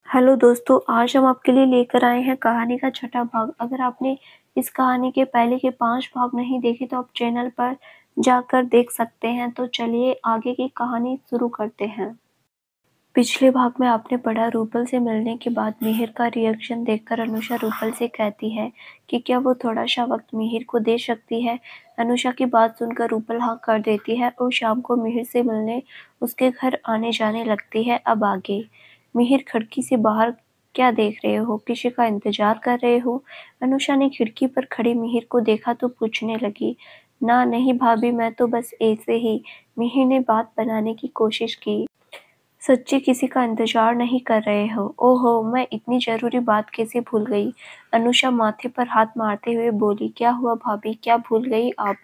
Hello दोस्तों, आज हम आपके लिए लेकर आए हैं कहानी का छठा भाग। अगर आपने इस कहानी के पहले के 5 भाग नहीं देखे तो आप चैनल पर जाकर देख सकते हैं। तो चलिए आगे की कहानी शुरू करते हैं। पिछले भाग में आपने पढ़ा, रूपल से मिलने के बाद मिहिर का रिएक्शन देखकर अनुषा रूपल से कहती है कि क्या वो थोड़ा सा वक्त मिहिर को दे सकती है। अनुषा की बात सुनकर रूपल हाँ कर देती है और शाम को मिहिर से मिलने उसके घर आने जाने लगती है। अब आगे मिहिर खिड़की से बाहर क्या देख रहे हो, किसी का इंतजार कर रहे हो? अनुषा ने खिड़की पर खड़े मिहिर को देखा तो पूछने लगी। ना नहीं भाभी, मैं तो बस ऐसे ही। मिहिर ने बात बनाने की कोशिश की। सच्ची किसी का इंतजार नहीं कर रहे हो? ओहो, मैं इतनी जरूरी बात कैसे भूल गई। अनुषा माथे पर हाथ मारते हुए बोली। क्या हुआ भाभी, क्या भूल गई आप?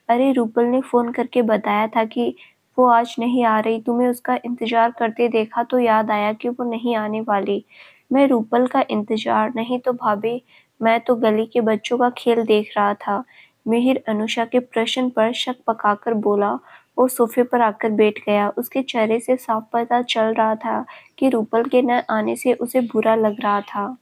अरे रूपल ने फोन करके बताया था कि वो आज नहीं आ रही। तुम्हें उसका इंतजार करते देखा तो याद आया कि वो नहीं आने वाली। मैं रूपल का इंतजार नहीं तो भाभी, मैं तो गली के बच्चों का खेल देख रहा था। मिहिर अनुषा के प्रश्न पर शक पकाकर बोला और सोफे पर आकर बैठ गया। उसके चेहरे से साफ पता चल रहा था कि रूपल के न आने से उसे बुरा लग रहा था।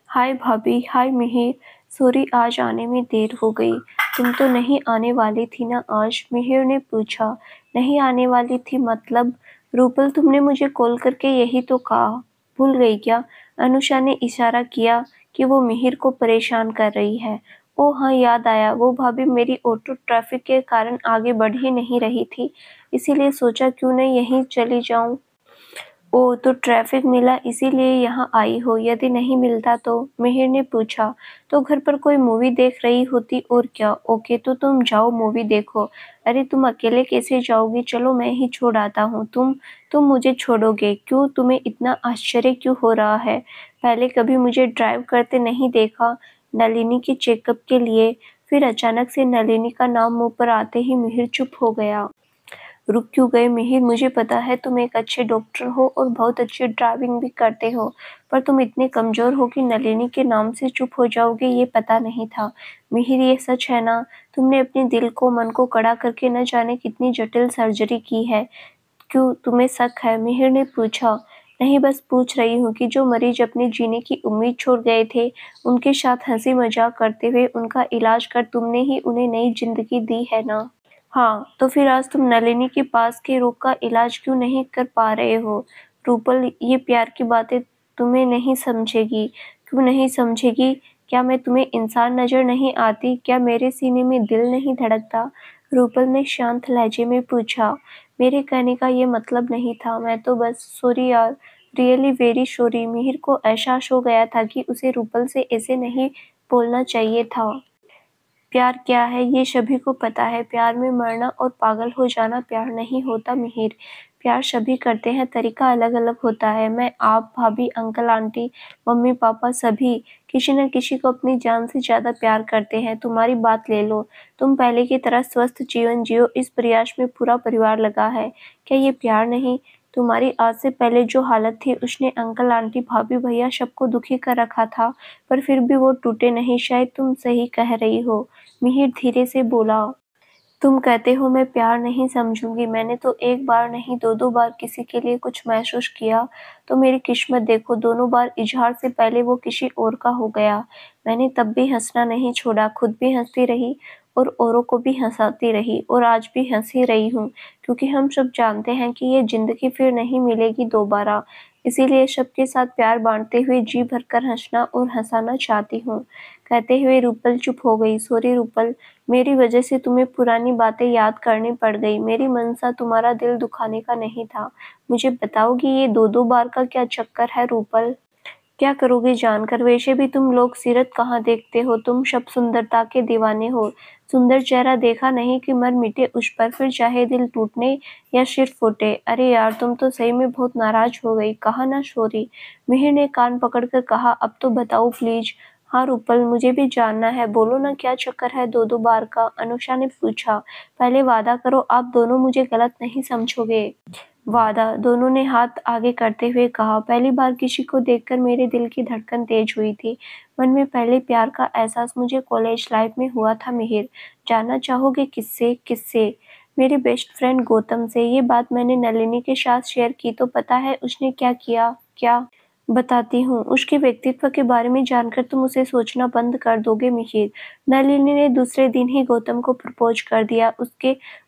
हाय भाभी, हाय मिहिर, सॉरी आज आने में देर हो गई। तुम तो नहीं आने वाली थी ना आज? मिहिर ने पूछा। नहीं आने वाली थी मतलब? रूपल, तुमने मुझे कॉल करके यही तो कहा। भूल गई क्या? अनुषा ने इशारा किया कि वो मिहिर को परेशान कर रही है। ओ हाँ, याद आया। वो भाभी, मेरी ऑटो ट्रैफिक के कारण आगे बढ़ ही नहीं रही थी, इसीलिए सोचा क्यों नहीं यहीं चली जाऊं। ओह, तो ट्रैफिक मिला इसीलिए यहाँ आई हो? यदि नहीं मिलता तो? मिहिर ने पूछा। तो घर पर कोई मूवी देख रही होती और क्या। ओके, तो तुम जाओ मूवी देखो। अरे तुम अकेले कैसे जाओगी? चलो मैं ही छोड़ आता हूँ। तुम मुझे छोड़ोगे? क्यों, तुम्हें इतना आश्चर्य क्यों हो रहा है? पहले कभी मुझे ड्राइव करते नहीं देखा। नलिनी के चेकअप के लिए। फिर अचानक से नलिनी का नाम मुंह पर आते ही मिहिर चुप हो गया। रुक क्यों गए मिहिर? मुझे पता है तुम एक अच्छे डॉक्टर हो और बहुत अच्छी ड्राइविंग भी करते हो, पर तुम इतने कमजोर हो कि नलिनी के नाम से चुप हो जाओगे, ये पता नहीं था। मिहिर, ये सच है ना? तुमने अपने दिल को मन को कड़ा करके न जाने कितनी जटिल सर्जरी की है। क्यों, तुम्हें शक है? मिहिर ने पूछा। नहीं, बस पूछ रही हूँ कि जो मरीज अपने जीने की उम्मीद छोड़ गए थे, उनके साथ हंसी मजाक करते हुए उनका इलाज कर तुमने ही उन्हें नई जिंदगी दी है ना? हाँ, तो फिर आज तुम नलिनी के पास के रोग का इलाज क्यों नहीं कर पा रहे हो? रूपल, ये प्यार की बातें तुम्हें नहीं समझेगी। क्यों नहीं समझेगी? क्या मैं तुम्हें इंसान नजर नहीं आती? क्या मेरे सीने में दिल नहीं धड़कता? रूपल ने शांत लहजे में पूछा। मेरे कहने का ये मतलब नहीं था, मैं तो बस सॉरी यार, रियली वेरी सॉरी। मिहिर को एहसास हो गया था कि उसे रूपल से ऐसे नहीं बोलना चाहिए था। प्यार क्या है ये सभी को पता है। प्यार में मरना और पागल हो जाना प्यार नहीं होता मिहिर। प्यार सभी करते हैं, तरीका अलग अलग होता है। मैं, आप, भाभी, अंकल, आंटी, मम्मी, पापा सभी किसी न किसी को अपनी जान से ज्यादा प्यार करते हैं। तुम्हारी बात ले लो, तुम पहले की तरह स्वस्थ जीवन जियो, इस प्रयास में पूरा परिवार लगा है। क्या ये प्यार नहीं? तुम्हारी आज से पहले जो हालत थी उसने अंकल, आंटी, भाभी, भैया सबको दुखी कर रखा था, पर फिर भी वो टूटे नहीं। शायद तुम सही कह रही हो, मिहिर धीरे से बोला। तुम कहते हो मैं प्यार नहीं समझूंगी। मैंने तो एक बार नहीं, दो दो बार किसी के लिए कुछ महसूस किया, तो मेरी किस्मत देखो, दोनों बार इजहार से पहले वो किसी और का हो गया। मैंने तब भी हंसना नहीं छोड़ा, खुद भी हंसती रही और औरों को भी हंसाती रही, और आज भी हंसी रही हूँ, क्योंकि हम सब जानते हैं कि ये जिंदगी फिर नहीं मिलेगी दोबारा। इसीलिए सबके साथ प्यार बांटते हुए जी भरकर हंसना और हंसाना चाहती हूँ। कहते हुए रूपल चुप हो गई। सॉरी रूपल, मेरी वजह से तुम्हें पुरानी बातें याद करनी पड़ गई। मेरी मनसा तुम्हारा दिल दुखाने का नहीं था। मुझे बताओगी ये दो दो बार का क्या चक्कर है रूपल? क्या करोगे जानकर? वैसे भी तुम लोग सीरत कहाँ देखते हो, तुम सब सुंदरता के दीवाने हो। सुंदर चेहरा देखा नहीं कि मर मिटे उस पर, फिर चाहे दिल टूटने या सिर फूटे। अरे यार, तुम तो सही में बहुत नाराज हो गई। कहा ना सॉरी, मिहिर ने कान पकड़कर कहा। अब तो बताओ प्लीज। हाँ रूपल, मुझे भी जानना है, बोलो ना क्या चक्कर है दो दो बार का? अनुषा ने पूछा। पहले वादा करो आप दोनों मुझे गलत नहीं समझोगे। वादा, दोनों ने हाथ आगे करते हुए कहा। पहली बार किसी को देखकर मेरे दिल की धड़कन तेज हुई थी। मन में पहले प्यार का एहसास मुझे कॉलेज लाइफ में हुआ था मिहिर। जानना चाहोगे किससे? किससे? मेरे बेस्ट फ्रेंड गौतम से। ये बात मैंने नलिनी के साथ शेयर की तो पता है उसने क्या किया? क्या? बताती हूँ, उसके व्यक्तित्व के बारे में जानकर तुम उसे सोचना बंद कर दोगे मिहिर। नलिनी ने दूसरे दिन ही गौतम को प्रपोज कर दिया।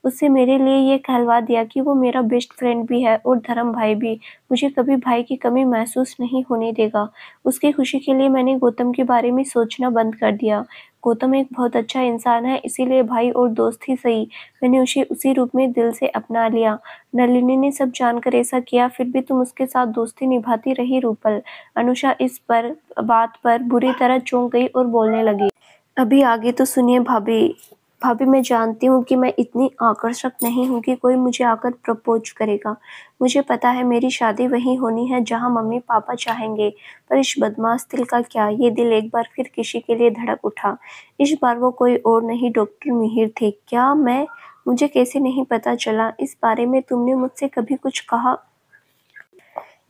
उससे मेरे लिए ये कहलवा दिया कि वो मेरा बेस्ट फ्रेंड भी है और धर्म भाई भी। मुझे कभी भाई की कमी महसूस नहीं होने देगा। उसकी खुशी के लिए मैंने गौतम के बारे में सोचना बंद कर दिया। गौतम एक बहुत अच्छा इंसान है, इसीलिए भाई और दोस्त ही सही, मैंने उसे उसी रूप में दिल से अपना लिया। नलिनी ने सब जानकर ऐसा किया, फिर भी तुम उसके साथ दोस्ती निभाती रही रूपल। अनुषा इस बात पर बुरी तरह चौंक गई और बोलने लगी। अभी आगे तो सुनिए भाभी। भाभी, मैं जानती हूँ कि मैं इतनी आकर्षक नहीं हूँ कि कोई मुझे आकर प्रपोज करेगा। मुझे पता है मेरी शादी वहीं होनी है जहाँ मम्मी पापा चाहेंगे। पर इस बदमाश दिल का क्या, ये दिल एक बार फिर किसी के लिए धड़क उठा। इस बार वो कोई और नहीं, डॉक्टर मिहिर थे। क्या मुझे कैसे नहीं पता चला? इस बारे में तुमने मुझसे कभी कुछ कहा?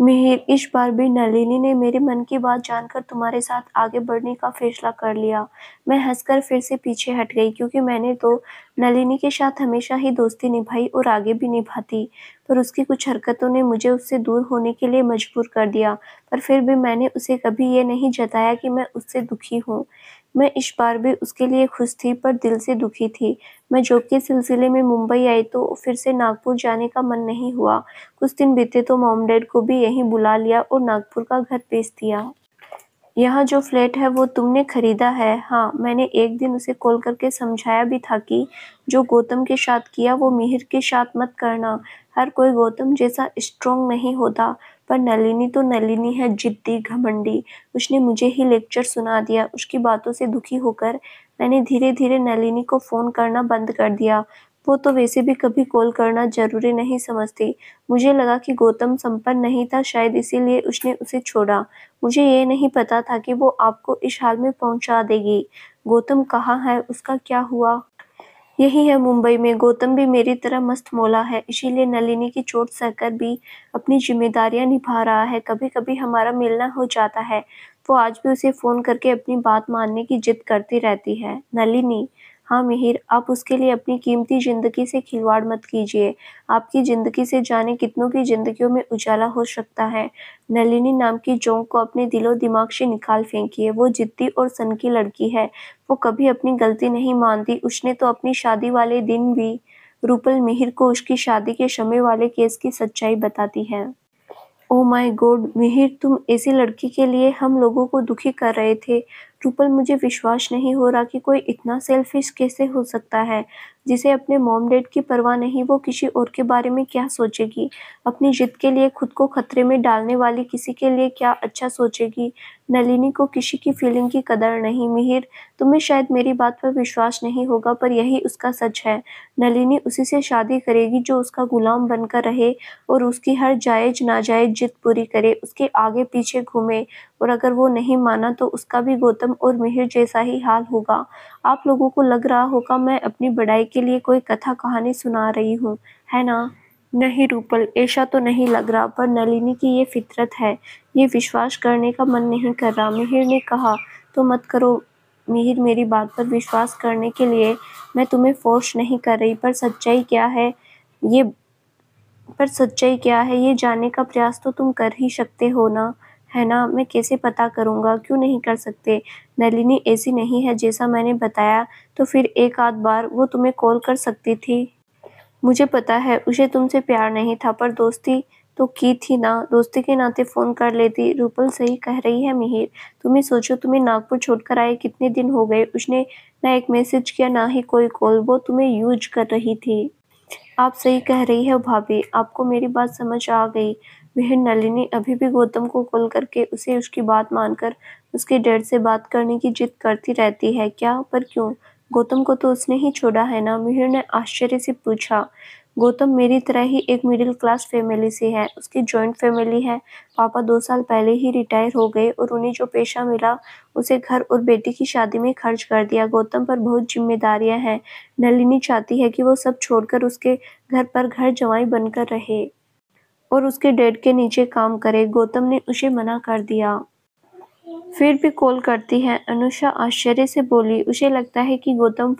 मिहिर, इस बार भी नलिनी ने मेरे मन की बात जानकर तुम्हारे साथ आगे बढ़ने का फैसला कर लिया। मैं हंसकर फिर से पीछे हट गई, क्योंकि मैंने तो नलिनी के साथ हमेशा ही दोस्ती निभाई और आगे भी निभाती। पर उसकी कुछ हरकतों ने मुझे उससे दूर होने के लिए मजबूर कर दिया। पर फिर भी मैंने उसे कभी ये नहीं जताया कि मैं उससे दुखी हूँ। मैं इस बार भी उसके लिए खुश थी, पर दिल से दुखी थी। मैं जॉब के सिलसिले में मुंबई आई तो फिर से नागपुर जाने का मन नहीं हुआ। कुछ दिन बीते तो मॉम डैड को भी यहीं बुला लिया और नागपुर का घर बेच दिया। यहाँ जो फ्लैट है वो तुमने खरीदा है? हाँ, मैंने एक दिन उसे कॉल करके समझाया भी था कि जो गौतम के साथ किया वो मिहिर के साथ मत करना। हर कोई गौतम जैसा स्ट्रॉन्ग नहीं होता। पर नलिनी तो नलिनी है, जिद्दी, घमंडी। उसने मुझे ही लेक्चर सुना दिया। उसकी बातों से दुखी होकर मैंने धीरे धीरे नलिनी को फोन करना बंद कर दिया। वो तो वैसे भी कभी कॉल करना जरूरी नहीं समझती। मुझे लगा कि गौतम संपन्न नहीं था, शायद इसीलिए उसने उसे छोड़ा। मुझे ये नहीं पता था कि वो आपको इस हाल में पहुंचा देगी। गौतम कहाँ है? उसका क्या हुआ? यही है मुंबई में। गौतम भी मेरी तरह मस्त मौला है, इसीलिए नलिनी की चोट सहकर भी अपनी जिम्मेदारियां निभा रहा है। कभी कभी हमारा मिलना हो जाता है। वो आज भी उसे फोन करके अपनी बात मानने की जिद करती रहती है। नलिनी? हाँ मिहिर, आप उसके लिए अपनी कीमती जिंदगी से खिलवाड़ मत कीजिए। आपकी जिंदगी से जाने कितनों की जिंदगियों में उजाला हो सकता है। नलिनी नाम की जोंक को अपने दिलो दिमाग से निकाल फेंकिए। वो जिद्दी और सनकी लड़की है। वो कभी अपनी गलती नहीं मानती। उसने तो अपनी शादी वाले दिन भी रूपल मिहिर को उसकी शादी के समय वाले केस की सच्चाई बताती है। ओह माय गॉड मिहिर, तुम ऐसी लड़की के लिए हम लोगों को दुखी कर रहे थे। रूपल, मुझे विश्वास नहीं हो रहा कि कोई इतना सेल्फिश कैसे हो सकता है। जिसे अपने मॉम डैड की परवाह नहीं, वो किसी और के बारे में क्या सोचेगी? अपनी जिद के लिए खुद को खतरे में डालने वाली किसी के लिए क्या अच्छा सोचेगी? नलिनी को किसी की फीलिंग की कदर नहीं। मिहिर, तुम्हें शायद मेरी बात पर विश्वास नहीं होगा, पर यही उसका सच है। नलिनी उसी से शादी करेगी जो उसका गुलाम बनकर रहे और उसकी हर जायज नाजायज जिद पूरी करे, उसके आगे पीछे घूमे। और अगर वो नहीं माना तो उसका भी गौतम और मिहिर जैसा ही हाल होगा। आप लोगों को लग रहा होगा मैं अपनी बड़ाई के लिए कोई कथा कहानी सुना रही हूँ, है ना? नहीं रूपल, ऐसा तो नहीं लग रहा, पर नलिनी की ये फितरत है। ये विश्वास करने का मन नहीं कर रहा। मिहिर ने कहा, तो मत करो। मिहिर, मेरी बात पर विश्वास करने के लिए मैं तुम्हें फोर्स नहीं कर रही, ये पर सच्चाई क्या है ये जानने का प्रयास तो तुम कर ही सकते हो ना, है ना? मैं कैसे पता करूंगा? क्यों नहीं कर सकते? नलिनी ऐसी नहीं है जैसा मैंने बताया, तो फिर एक आध बार वो तुम्हें कॉल कर सकती थी। मुझे पता है उसे तुमसे प्यार नहीं था, पर दोस्ती तो की थी ना। दोस्ती के नाते फोन कर लेती। रूपल सही कह रही है मिहिर। तुम्हें सोचो, तुम्हें नागपुर छोड़कर आए कितने दिन हो गए। उसने ना एक मैसेज किया, ना ही कोई कॉल। वो तुम्हें यूज कर रही थी। आप सही कह रही है भाभी, आपको मेरी बात समझ आ गई। वह नलिनी अभी भी गौतम को कॉल करके उसे उसकी बात मानकर उसके डैड से बात करने की जिद करती रहती है क्या? पर क्यों? गौतम को तो उसने ही छोड़ा है ना? मिहिर ने आश्चर्य से पूछा। गौतम मेरी तरह ही एक मिडिल क्लास फैमिली से है। उसकी जॉइंट फैमिली है। पापा 2 साल पहले ही रिटायर हो गए और उन्हें जो पेशा मिला उसे घर और बेटी की शादी में खर्च कर दिया। गौतम पर बहुत जिम्मेदारियां हैं। नलिनी चाहती है कि वो सब छोड़कर उसके घर पर घर जंवाई बनकर रहे और उसके डैड के नीचे काम करे। गौतम ने उसे मना कर दिया। फिर भी कॉल करती है, अनुषा आश्चर्य से बोली। उसे लगता है कि गौतम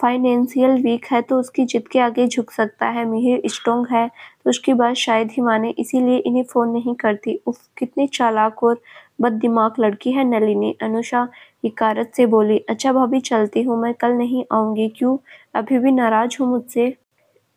फाइनेंशियल वीक है तो उसकी जिद के आगे झुक सकता है। मिहिर स्ट्रॉन्ग है तो उसकी बात शायद ही माने, इसीलिए इन्हें फोन नहीं करती। उफ, कितनी चालाक और बददिमाग लड़की है नलिनी, अनुषा हिकारत से बोली। अच्छा भाभी, चलती हूँ, मैं कल नहीं आऊंगी। क्यों, अभी भी नाराज हो मुझसे?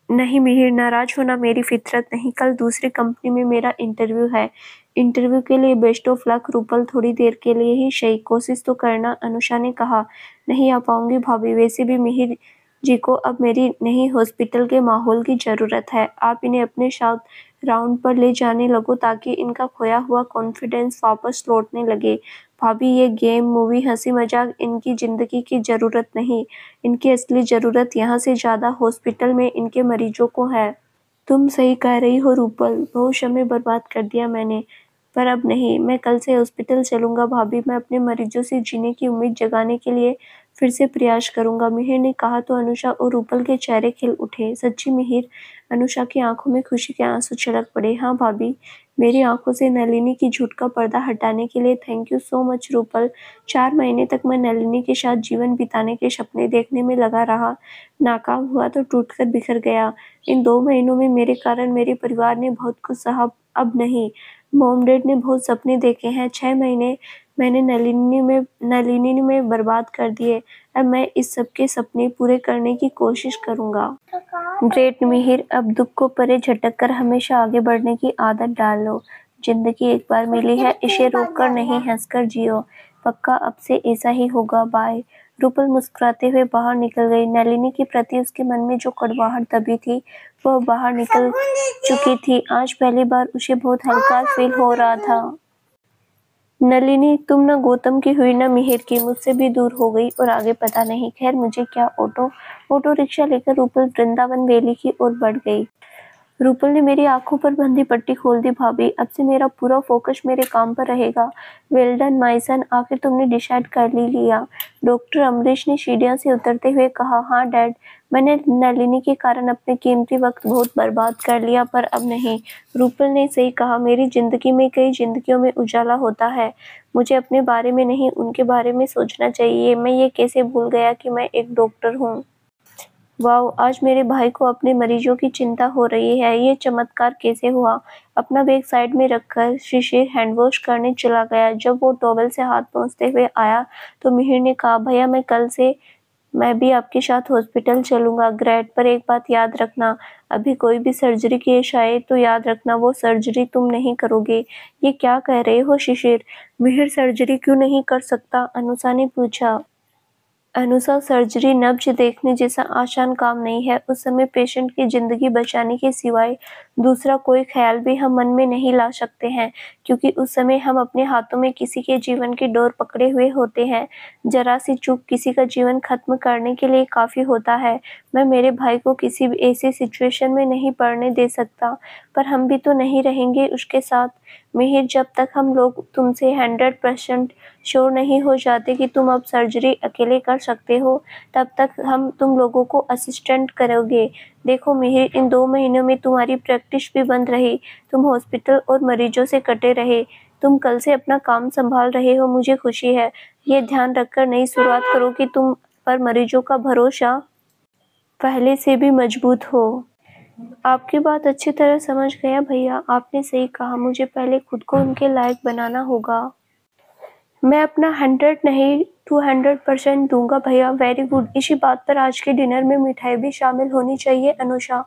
नहीं मिहिर, नाराज होना मेरी फितरत नहीं। कल दूसरी कंपनी में मेरा इंटरव्यू है। इंटरव्यू के लिए बेस्ट ऑफ लक रूपल, थोड़ी देर के लिए ही सही, कोशिश तो करना, अनुषा ने कहा। नहीं आ पाऊंगी भाभी, वैसे भी मिहिर जी को अब मेरी नहीं हॉस्पिटल के माहौल की जरूरत है। आप इन्हें अपने साथ राउंड पर ले जाने लगो ताकि इनका खोया हुआ कॉन्फिडेंस वापस लौटने लगे। भाभी, ये गेम, मूवी, हंसी मजाक इनकी जिंदगी की जरूरत नहीं। इनकी असली जरूरत यहाँ से ज्यादा हॉस्पिटल में इनके मरीजों को है। तुम सही कह रही हो रूपल, बहुत समय बर्बाद कर दिया मैंने, पर अब नहीं। मैं कल से हॉस्पिटल चलूंगा भाभी, मैं अपने मरीजों से जीने की उम्मीद जगाने के लिए फिर से प्रयास करूंगा, मिहिर ने कहा तो अनुषा और रूपल के चेहरे खिल उठे। सच्ची मिहिर? अनुषा की आंखों में खुशी के आंसू छलक पड़े। हाँ भाभी, मेरी आंखों से नलिनी की झूठ का पर्दा हटाने के लिए thank you so much Rupal. 4 महीने तक मैं नलिनी के साथ जीवन बिताने के सपने देखने में लगा रहा, नाकाम हुआ तो टूटकर बिखर गया। इन 2 महीनों में मेरे कारण मेरे परिवार ने बहुत कुछ सहा, अब नहीं। मॉम डैड ने बहुत सपने देखे हैं, 6 महीने मैंने नलिनी में बर्बाद कर दिए। अब मैं इस सबके सपने पूरे करने की कोशिश करूंगा। ग्रेट मिहिर, अब दुख को परे झटक कर हमेशा आगे बढ़ने की आदत डाल लो। जिंदगी एक बार मिली है, इसे रोककर नहीं, हंसकर जियो। पक्का अब से ऐसा ही होगा, बाय। रूपल मुस्कुराते हुए बाहर निकल गई। नलिनी के प्रति उसके मन में जो कड़वाहट दबी थी वह बाहर निकल चुकी थी। आज पहली बार उसे बहुत हल्का फील हो रहा था। नलिनी, तुम न गौतम की हुई न मिहिर की, मुझसे भी दूर हो गई और आगे पता नहीं। खैर मुझे क्या, ऑटो रिक्शा लेकर रूपल वृंदावन वैली की ओर बढ़ गई। रूपल ने मेरी आंखों पर बंधी पट्टी खोल दी। भाभी, अब से मेरा पूरा फोकस मेरे काम पर रहेगा। वेल डन माय सन, आखिर तुमने डिसाइड कर लिया, डॉक्टर अमरीश ने सीढ़ियों से उतरते हुए कहा। हाँ डैड, मैंने नलिनी के कारण अपने कीमती वक्त बहुत बर्बाद कर लिया, पर अब नहीं। रूपल ने सही कहा, मेरी जिंदगी में कई जिंदगियों में उजाला होता है। मुझे अपने बारे में नहीं, उनके बारे में सोचना चाहिए। मैं ये कैसे भूल गया कि मैं एक डॉक्टर हूँ। वाओ, आज मेरे भाई को अपने मरीजों की चिंता हो रही है, ये चमत्कार कैसे हुआ? अपना बैग साइड में रखकर शिशिर हैंड वॉश करने चला गया। जब वो टॉवेल से हाथ पोंछते हुए आया तो मिहिर ने कहा, भैया मैं कल से मैं भी आपके साथ हॉस्पिटल चलूंगा। ग्रेट, पर एक बात याद रखना, अभी कोई भी सर्जरी केस आए तो याद रखना वो सर्जरी तुम नहीं करोगे। ये क्या कह रहे हो शिशिर? मिहिर सर्जरी क्यों नहीं कर सकता? अनुषा ने पूछा। अनुसार, सर्जरी नब्ज देखने जैसा आसान काम नहीं है। उस समय पेशेंट की जिंदगी बचाने के सिवाय दूसरा कोई ख्याल भी हम मन में नहीं ला सकते हैं, क्योंकि उस समय हम अपने हाथों में किसी के जीवन की डोर पकड़े हुए होते हैं। जरा सी चूक किसी का जीवन खत्म करने के लिए काफी होता है। मैं मेरे भाई को किसी भी ऐसी सिचुएशन में नहीं पड़ने दे सकता, पर हम भी तो नहीं रहेंगे उसके साथ। मिहिर, जब तक हम लोग तुमसे 100% श्योर नहीं हो जाते कि तुम अब सर्जरी अकेले कर सकते हो, तब तक हम तुम लोगों को असिस्टेंट करोगे। देखो मिहिर, इन 2 महीनों में तुम्हारी प्रैक्टिस भी बंद रही, तुम हॉस्पिटल और मरीजों से कटे रहे। तुम कल से अपना काम संभाल रहे हो, मुझे खुशी है। ये ध्यान रखकर नई शुरुआत करो कि तुम पर मरीजों का भरोसा पहले से भी मजबूत हो। आपकी बात अच्छी तरह समझ गया भैया, आपने सही कहा, मुझे पहले खुद को उनके लायक बनाना होगा। मैं अपना 100 नहीं 200% दूंगा भैया। Very good. इसी बात पर आज के डिनर में मिठाई भी शामिल होनी चाहिए। अनुषा,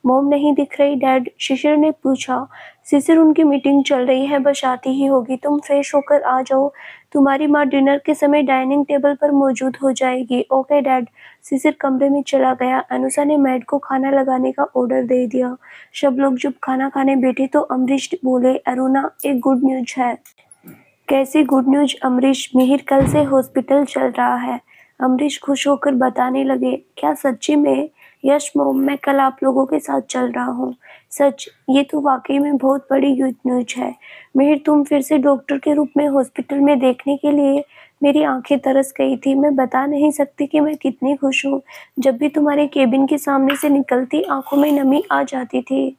मॉम नहीं दिख रही डैड? शिशिर ने पूछा। शिशिर, उनकी मीटिंग चल रही है, बस आती ही होगी। तुम फ्रेश होकर आ जाओ, तुम्हारी माँ डिनर के समय डाइनिंग टेबल पर मौजूद हो जाएगी। Okay dad. शिशिर कमरे में चला गया। अनुषा ने मैड को खाना लगाने का ऑर्डर दे दिया। सब लोग जब खाना खाने बैठे तो अमरीश बोले, अरुणा, एक गुड न्यूज है। कैसी गुड न्यूज अमरीश? मिहिर कल से हॉस्पिटल चल रहा है। अमरीश खुश होकर बताने लगे। क्या सच्ची में? यस मॉम, मैं कल आप लोगों के साथ चल रहा हूँ। सच? ये तो वाकई में बहुत बड़ी गुड न्यूज है। मिहिर, तुम फिर से डॉक्टर के रूप में हॉस्पिटल में देखने के लिए मेरी आंखें तरस गई थी। मैं बता नहीं सकती कि मैं कितनी खुश हूँ। जब भी तुम्हारे केबिन के सामने से निकलती आंखों में नमी आ जाती थी।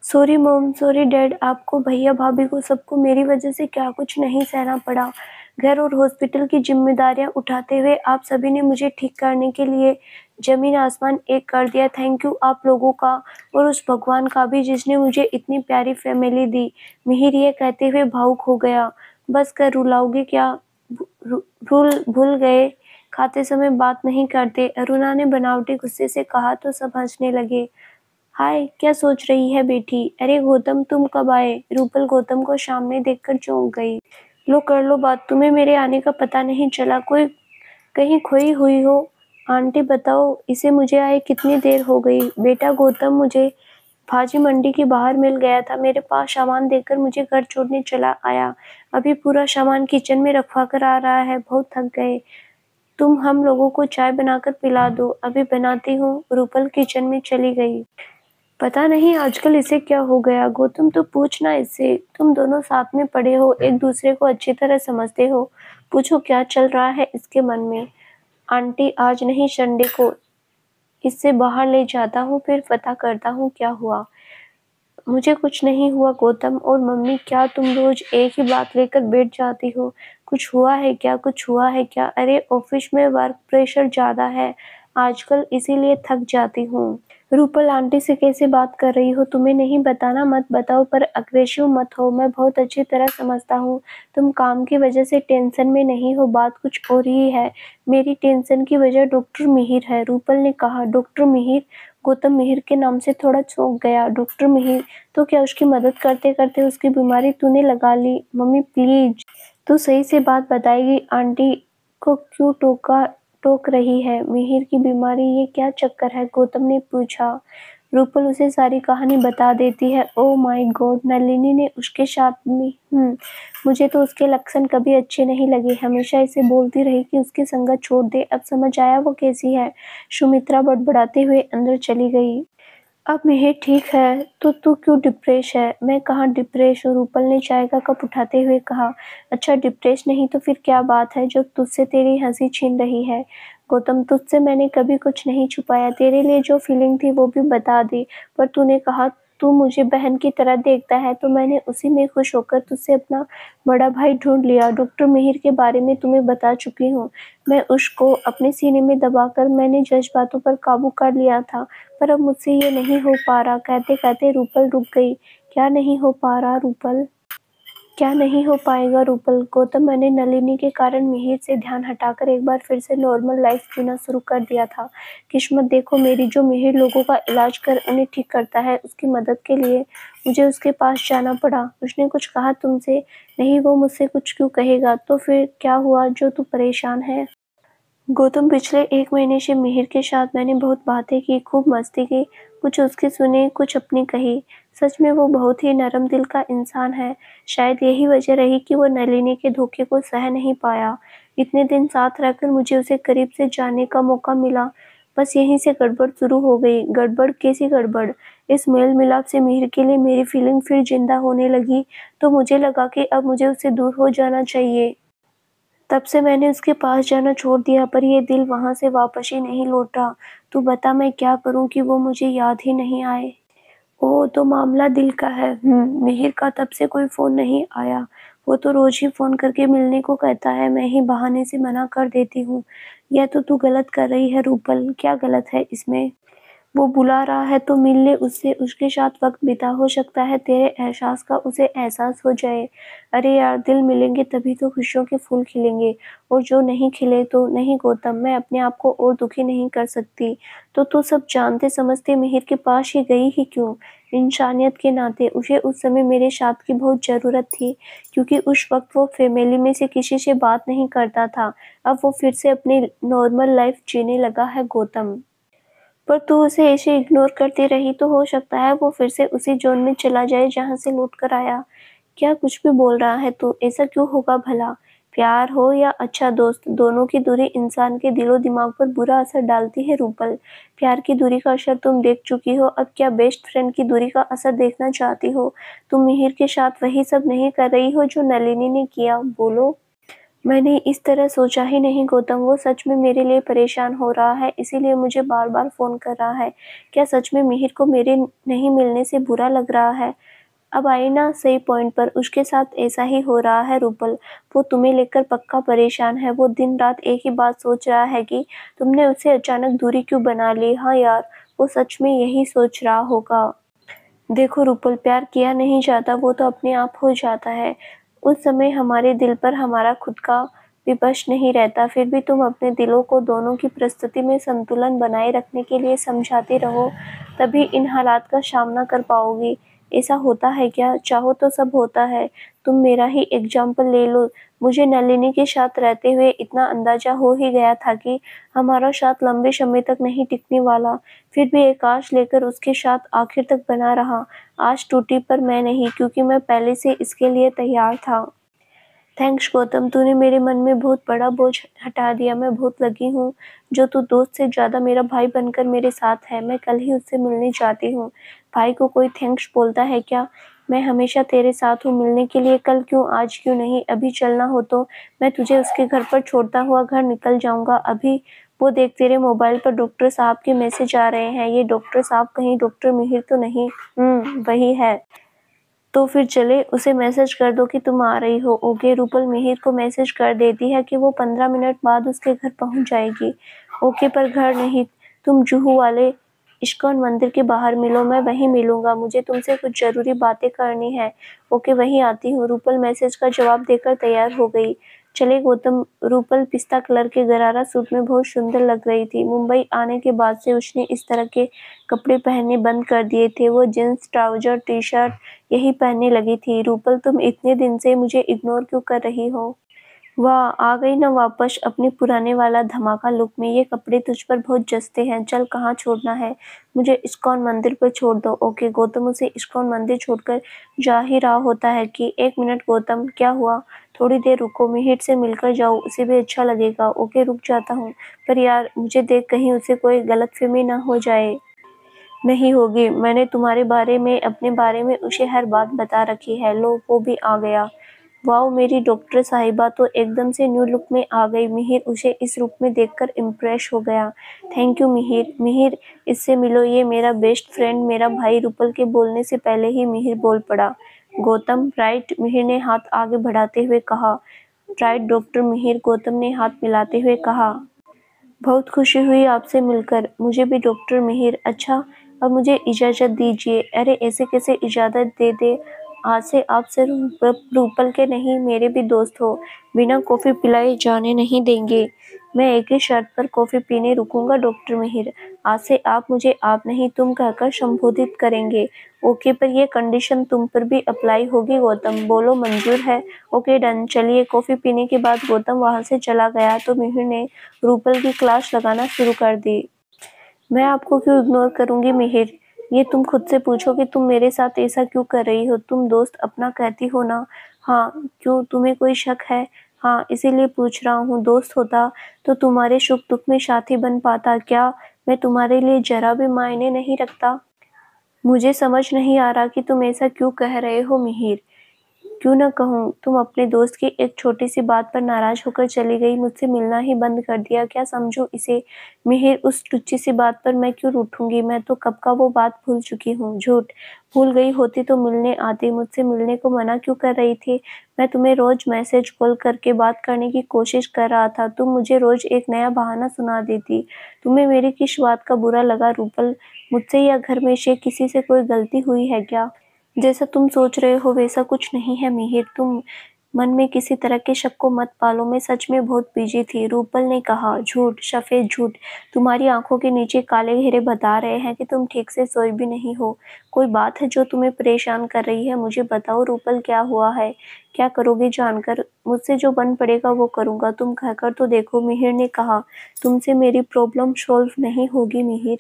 सॉरी मॉम, सॉरी डैड, आपको, भैया भाभी को, सबको मेरी वजह से क्या कुछ नहीं सहना पड़ा। घर और हॉस्पिटल की जिम्मेदारियां उठाते हुए आप सभी ने मुझे ठीक करने के लिए जमीन आसमान एक कर दिया। थैंक यू आप लोगों का और उस भगवान का भी जिसने मुझे इतनी प्यारी फैमिली दी। मिहिर ये कहते हुए भावुक हो गया। बस कर, रुलाओगे क्या? रूल भूल गए? खाते समय बात नहीं करते, अरुणा ने बनावटी गुस्से से कहा तो सब हंसने लगे। हाय, क्या सोच रही है बेटी? अरे गौतम, तुम कब आए? रूपल गौतम को सामने देखकर चौंक गई। लो कर लो बात, तुम्हें मेरे आने का पता नहीं चला? कोई कहीं खोई हुई हो? आंटी बताओ, इसे मुझे आए कितनी देर हो गई? बेटा गौतम मुझे भाजी मंडी के बाहर मिल गया था, मेरे पास सामान देकर मुझे घर छोड़ने चला आया। अभी पूरा सामान किचन में रखवा कर आ रहा है, बहुत थक गए। तुम हम लोगों को चाय बनाकर पिला दो। अभी बनाती हूँ। रूपल किचन में चली गई। पता नहीं आजकल इसे क्या हो गया। गौतम तो पूछना इससे, तुम दोनों साथ में पढ़े हो, एक दूसरे को अच्छी तरह समझते हो। पूछो क्या चल रहा है इसके मन में। आंटी आज नहीं, संडे को इससे बाहर ले जाता हूँ, फिर पता करता हूँ क्या हुआ। मुझे कुछ नहीं हुआ गौतम और मम्मी। क्या तुम रोज एक ही बात लेकर बैठ जाती हो? कुछ हुआ है क्या? कुछ हुआ है क्या? अरे ऑफिस में वर्क प्रेशर ज्यादा है आजकल, इसीलिए थक जाती हूँ। रूपल आंटी से कैसे बात कर रही हो? तुम्हें नहीं बताना मत बताओ, पर अग्रेसिव मत हो, मैं बहुत अच्छी तरह समझता हूँ। तुम काम की वजह से टेंशन में नहीं हो, बात कुछ और ही है। मेरी टेंशन की वजह डॉक्टर मिहिर है, रूपल ने कहा। डॉक्टर मिहिर? गौतम मिहिर के नाम से थोड़ा चौंक गया। डॉक्टर मिहिर? तो क्या उसकी मदद करते करते उसकी बीमारी तूने लगा ली? मम्मी प्लीज, तू सही से बात बताएगी? आंटी को क्यों टोक रही है? मिहिर की बीमारी, ये क्या चक्कर है? गौतम ने पूछा। रूपल उसे सारी कहानी बता देती है। ओह माय गॉड, नलिनी ने उसके साथ में मुझे तो उसके लक्षण कभी अच्छे नहीं लगे, हमेशा इसे बोलती रही कि उसकी संगत छोड़ दे। अब समझ आया वो कैसी है। सुमित्रा बड़बड़ाते हुए अंदर चली गई। अब मिहिर ठीक है तो तू क्यों डिप्रेस है? मैं कहाँ डिप्रेस हूँ, रूपल ने चाय का कप उठाते हुए कहा। अच्छा डिप्रेस नहीं तो फिर क्या बात है जो तुझसे तेरी हंसी छीन रही है? गौतम, तुझसे मैंने कभी कुछ नहीं छुपाया, तेरे लिए जो फीलिंग थी वो भी बता दी। पर तूने कहा तू मुझे बहन की तरह देखता है, तो मैंने उसी में खुश होकर तुझसे अपना बड़ा भाई ढूंढ लिया। डॉक्टर मिहिर के बारे में तुम्हें बता चुकी हूँ। मैं उसको अपने सीने में दबाकर मैंने जज्बातों पर काबू कर लिया था, पर अब मुझसे ये नहीं हो पा रहा। कहते कहते रूपल रुक गई। क्या नहीं हो पा रहा रूपल? क्या नहीं हो पाएगा रूपल? गौतम, मैंने नलिनी के कारण मिहिर से ध्यान हटाकर एक बार फिर से नॉर्मल लाइफ जीना शुरू कर दिया था। किस्मत देखो मेरी, जो मिहिर लोगों का इलाज कर उन्हें ठीक करता है, उसकी मदद के लिए मुझे उसके पास जाना पड़ा। उसने कुछ कहा तुमसे? नहीं, वो मुझसे कुछ क्यों कहेगा? तो फिर क्या हुआ जो तू परेशान है? गौतम, पिछले 1 महीने से मिहिर के साथ मैंने बहुत बातें की, खूब मस्ती की, कुछ उसकी सुनी, कुछ अपनी कही। सच में वो बहुत ही नरम दिल का इंसान है। शायद यही वजह रही कि वो नलिनी के धोखे को सह नहीं पाया। इतने दिन साथ रहकर मुझे उसे करीब से जानने का मौका मिला, बस यहीं से गड़बड़ शुरू हो गई। गड़बड़? कैसी गड़बड़? इस मेल मिलाप से मिहिर के लिए मेरी फीलिंग फिर जिंदा होने लगी, तो मुझे लगा कि अब मुझे उससे दूर हो जाना चाहिए। तब से मैंने उसके पास जाना छोड़ दिया, पर ये दिल वहाँ से वापस ही नहीं लौटा। तू बता मैं क्या करूँ कि वो मुझे याद ही नहीं आए? ओह, तो मामला दिल का है। मिहिर का तब से कोई फ़ोन नहीं आया। वो तो रोज़ ही फ़ोन करके मिलने को कहता है, मैं ही बहाने से मना कर देती हूँ। यह तो तू गलत कर रही है रूपल। क्या गलत है इसमें? वो बुला रहा है तो मिल ले उससे, उसके साथ वक्त बिता, हो सकता है तेरे एहसास का उसे एहसास हो जाए। अरे यार, दिल मिलेंगे तभी तो खुशियों के फूल खिलेंगे, और जो नहीं खिले तो नहीं। गौतम, मैं अपने आप को और दुखी नहीं कर सकती। तो तू सब जानते समझते मिहिर के पास ही गई ही क्यों? इंसानियत के नाते उसे उस समय मेरे साथ की बहुत ज़रूरत थी, क्योंकि उस वक्त वो फैमिली में से किसी से बात नहीं करता था। अब वो फिर से अपनी नॉर्मल लाइफ जीने लगा है गौतम। पर तू उसे ऐसे इग्नोर करती रही तो हो सकता है वो फिर से उसी जोन में चला जाए जहाँ से लौट कर आया। क्या कुछ भी बोल रहा है तू? ऐसा क्यों होगा भला? प्यार हो या अच्छा दोस्त, दोनों की दूरी इंसान के दिलो दिमाग पर बुरा असर डालती है रूपल। प्यार की दूरी का असर तुम देख चुकी हो, अब क्या बेस्ट फ्रेंड की दूरी का असर देखना चाहती हो? तुम मिहिर के साथ वही सब नहीं कर रही हो जो नलिनी ने किया? बोलो। मैंने इस तरह सोचा ही नहीं गौतम, वो सच में मेरे लिए परेशान हो रहा है, इसीलिए मुझे बार-बार फ़ोन कर रहा है। क्या सच में मिहिर को मेरे नहीं मिलने से बुरा लग रहा है? अब आई ना सही पॉइंट पर, उसके साथ ऐसा ही हो रहा है रूपल। वो तुम्हें लेकर पक्का परेशान है, वो दिन-रात एक ही बात सोच रहा है कि तुमने उससे अचानक दूरी क्यों बना ली। हाँ यार, वो सच में यही सोच रहा होगा। देखो रूपल, प्यार किया नहीं जाता, वो तो अपने आप हो जाता है। उस समय हमारे दिल पर हमारा खुद का भी बस नहीं रहता, फिर भी तुम अपने दिलों को दोनों की परिस्थिति में संतुलन बनाए रखने के लिए समझाते रहो, तभी इन हालात का सामना कर पाओगी। ऐसा होता है क्या? चाहो तो सब होता है। तुम मेरा ही एग्ज़ाम्पल ले लो। मुझे नलिनी के साथ रहते हुए इतना अंदाज़ा हो ही गया था कि हमारा साथ लंबे समय तक नहीं टिकने वाला। फिर भी एक आश लेकर उसके साथ आखिर तक बना रहा। आश टूटी पर मैं नहीं, क्योंकि मैं पहले से इसके लिए तैयार था। थैंक्स गौतम, तूने मेरे मन में बहुत बड़ा बोझ हटा दिया। मैं बहुत लकी हूँ जो तू दोस्त से ज़्यादा मेरा भाई बनकर मेरे साथ है। मैं कल ही उससे मिलने जाती हूँ। भाई को कोई थैंक्स बोलता है क्या? मैं हमेशा तेरे साथ हूँ, मिलने के लिए कल क्यों, आज क्यों नहीं? अभी चलना हो तो मैं तुझे उसके घर पर छोड़ता हुआ घर निकल जाऊँगा। अभी वो देख, तेरे मोबाइल पर डॉक्टर साहब के मैसेज आ रहे हैं। ये डॉक्टर साहब कहीं डॉक्टर मिहिर तो नहीं? वही है। तो फिर चले, उसे मैसेज कर दो कि तुम आ रही हो। ओके। रूपल मिहिर को मैसेज कर देती है कि वो 15 मिनट बाद उसके घर पहुंच जाएगी। ओके, पर घर नहीं, तुम जुहू वाले इस्कॉन मंदिर के बाहर मिलो, मैं वहीं मिलूंगा। मुझे तुमसे कुछ जरूरी बातें करनी है। ओके, वहीं आती हूँ। रूपल मैसेज का जवाब देकर तैयार हो गई। चले गौतम। रूपल पिस्ता कलर के गरारा सूट में बहुत सुंदर लग रही थी। मुंबई आने के बाद से उसने इस तरह के कपड़े पहनने बंद कर दिए थे। वो जींस, ट्राउजर, टी शर्ट यही पहनने लगी थी। रूपल, तुम इतने दिन से मुझे इग्नोर क्यों कर रही हो? वाह, आ गई ना वापस अपने पुराने वाला धमाका लुक में। ये कपड़े तुझ पर बहुत जचते हैं। चल, कहाँ छोड़ना है? मुझे इस्कॉन मंदिर पर छोड़ दो। ओके। गौतम उसे इस्कॉन मंदिर छोड़कर जा ही रहा होता है कि 1 मिनट गौतम, क्या हुआ? थोड़ी देर रुको, मिहिर से मिलकर जाओ, उसे भी अच्छा लगेगा। ओके, रुक जाता हूँ, पर यार मुझे देख कहीं उसे कोई गलतफहमी न हो जाए। नहीं होगी, मैंने तुम्हारे बारे में, अपने बारे में उसे हर बात बता रखी है। लो, वो भी आ गया। वाओ, मेरी डॉक्टर साहिबा तो एकदम से न्यू लुक में आ गई। मिहिर उसे इस रूप में देखकर इम्प्रेस हो गया। Thank you Mihir. मिहिर, इससे मिलो, ये मेरा बेस्ट फ्रेंड, मेरा भाई। रूपल के बोलने से पहले ही मिहिर बोल पड़ा। गौतम, राइट? मिहिर ने हाथ आगे बढ़ाते हुए कहा। राइट डॉक्टर मिहिर, गौतम ने हाथ मिलाते हुए कहा। बहुत खुशी हुई आपसे मिलकर। मुझे भी डॉक्टर मिहिर। अच्छा, अब मुझे इजाज़त दीजिए। अरे, ऐसे कैसे इजाज़त दे दे? आज से आप सिर्फ रूपल के नहीं, मेरे भी दोस्त हो। बिना कॉफ़ी पिलाए जाने नहीं देंगे। मैं एक ही शर्त पर कॉफ़ी पीने रुकूंगा डॉक्टर मिहिर। आज से आप मुझे आप नहीं, तुम कहकर संबोधित करेंगे। ओके, पर ये कंडीशन तुम पर भी अप्लाई होगी गौतम। बोलो, मंजूर है? Okay, done. चलिए। कॉफ़ी पीने के बाद गौतम वहाँ से चला गया तो मिहिर ने रूपल की क्लास लगाना शुरू कर दी। मैं आपको क्यों इग्नोर करूंगी मिहिर? ये तुम खुद से पूछो कि तुम मेरे साथ ऐसा क्यों कर रही हो। तुम दोस्त अपना कहती हो ना? हाँ। क्यों, तुम्हें कोई शक है? हाँ, इसीलिए पूछ रहा हूँ। दोस्त होता तो तुम्हारे सुख दुख में साथी बन पाता। क्या मैं तुम्हारे लिए जरा भी मायने नहीं रखता? मुझे समझ नहीं आ रहा कि तुम ऐसा क्यों कह रहे हो मिहिर। क्यों ना कहूँ, तुम अपने दोस्त की एक छोटी सी बात पर नाराज होकर चली गई, मुझसे मिलना ही बंद कर दिया। क्या समझूं इसे? मिहिर, उस टुच्ची सी बात पर मैं क्यों रूठूंगी? मैं तो कब का वो बात भूल चुकी हूँ। झूठ। भूल गई होती तो मिलने आती। मुझसे मिलने को मना क्यों कर रही थी? मैं तुम्हें रोज मैसेज कॉल करके बात करने की कोशिश कर रहा था। तुम मुझे रोज एक नया बहाना सुना देती। तुम्हें मेरी किस बात का बुरा लगा रूपल? मुझसे या घर में से किसी से कोई गलती हुई है क्या? जैसा तुम सोच रहे हो वैसा कुछ नहीं है मिहिर। तुम मन में किसी तरह के शक को मत पालो। मैं सच में बहुत बिजी थी। रूपल ने कहा। झूठ, सफेद झूठ। तुम्हारी आंखों के नीचे काले घेरे बता रहे हैं कि तुम ठीक से सोई भी नहीं हो। कोई बात है जो तुम्हें परेशान कर रही है? मुझे बताओ रूपल, क्या हुआ है? क्या करोगे जानकर? मुझसे जो बन पड़ेगा वो करूंगा। तुम कहकर तो देखो, मिहिर ने कहा। तुमसे मेरी प्रॉब्लम सॉल्व नहीं होगी मिहिर।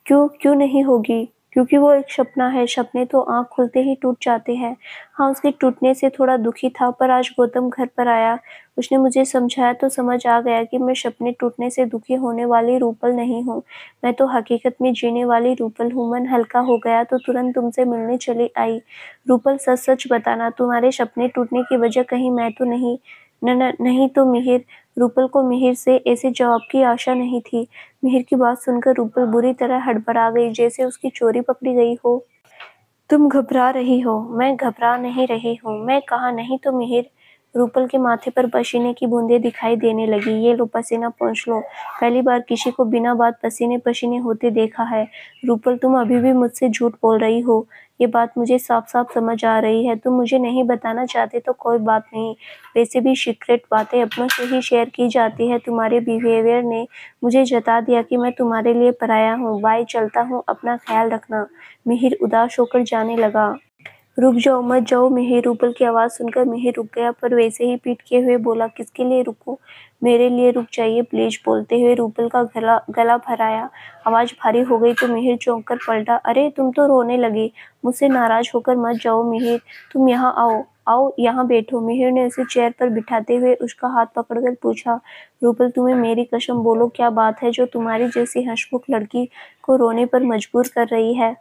क्यों क्यों नहीं होगी? क्योंकि वो एक सपना है। सपने तो आँख खुलते ही टूट जाते हैं। हाँ, उसके टूटने से थोड़ा दुखी था, पर आज गौतम घर पर आया, उसने मुझे समझाया तो समझ आ गया कि मैं सपने टूटने से दुखी होने वाली रूपल नहीं हूँ। मैं तो हकीकत में जीने वाली रूपल हूँ। मन हल्का हो गया तो तुरंत तुमसे मिलने चली आई। रूपल, सच सच बताना, तुम्हारे सपने टूटने की वजह कहीं मैं तो नहीं? नहीं तो मिहिर। रूपल को मिहिर से ऐसे जवाब की आशा नहीं थी। मिहिर की बात सुनकर रूपल बुरी तरह हड़बड़ा गई, जैसे उसकी चोरी पकड़ी गई हो। तुम घबरा रही हो। मैं घबरा नहीं रही हूँ। मैं कहा नहीं तो मिहिर। रूपल के माथे पर पसीने की बूंदें दिखाई देने लगी। ये लो पसीना पोंछ लो। पहली बार किसी को बिना बात पसीने पसीने होते देखा है। रूपल तुम अभी भी मुझसे झूठ बोल रही हो। ये बात मुझे साफ साफ समझ आ रही है। तुम मुझे नहीं बताना चाहते तो कोई बात नहीं। वैसे भी सीक्रेट बातें अपनों से ही शेयर की जाती है। तुम्हारे बिहेवियर ने मुझे जता दिया कि मैं तुम्हारे लिए पराया हूँ। बाय, चलता हूँ, अपना ख्याल रखना। मिहिर उदास होकर जाने लगा। रुक जाओ, मत जाओ मिहिर। रूपल की आवाज़ सुनकर मिहिर रुक गया, पर वैसे ही पीट किए हुए बोला, किसके लिए रुकूं? मेरे लिए रुक जाइए प्लीज। बोलते हुए रूपल का गला भराया। आवाज़ भारी हो गई तो मिहिर चौंक कर पलटा। अरे तुम तो रोने लगी। मुझसे नाराज होकर मत जाओ मिहिर। तुम यहाँ आओ। आओ यहाँ बैठो। मिहिर ने उसे चेयर पर बिठाते हुए उसका हाथ पकड़कर पूछा, रूपल तुम्हें मेरी कसम बोलो, क्या बात है जो तुम्हारी जैसी हंसमुख लड़की को रोने पर मजबूर कर रही है?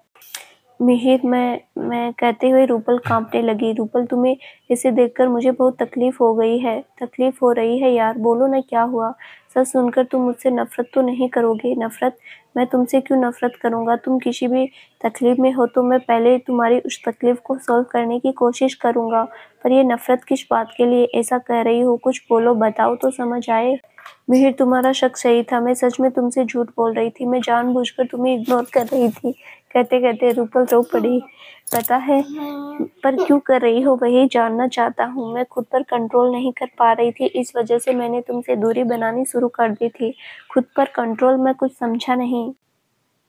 मिहिर, मैं कहते हुए रूपल कांपने लगी। रूपल तुम्हें इसे देखकर मुझे बहुत तकलीफ हो गई है। तकलीफ हो रही है यार, बोलो ना क्या हुआ? सच सुनकर तुम मुझसे नफरत तो नहीं करोगे? नफरत? मैं तुमसे क्यों नफरत करूंगा? तुम किसी भी तकलीफ में हो तो मैं पहले तुम्हारी उस तकलीफ को सॉल्व करने की कोशिश करूंगा, पर ये नफरत किस बात के लिए ऐसा कह रही हो? कुछ बोलो, बताओ तो समझ आए। मिहिर, तुम्हारा शक सही था। मैं सच में तुमसे झूठ बोल रही थी। मैं जानबूझकर तुम्हें इग्नोर कर रही थी। कहते कहते रूपल रो पड़ी। पता है, पर क्यों कर रही हो वही जानना चाहता हूँ। मैं खुद पर कंट्रोल नहीं कर पा रही थी, इस वजह से मैंने तुमसे दूरी बनानी शुरू कर दी थी। खुद पर कंट्रोल, मैं कुछ समझा नहीं।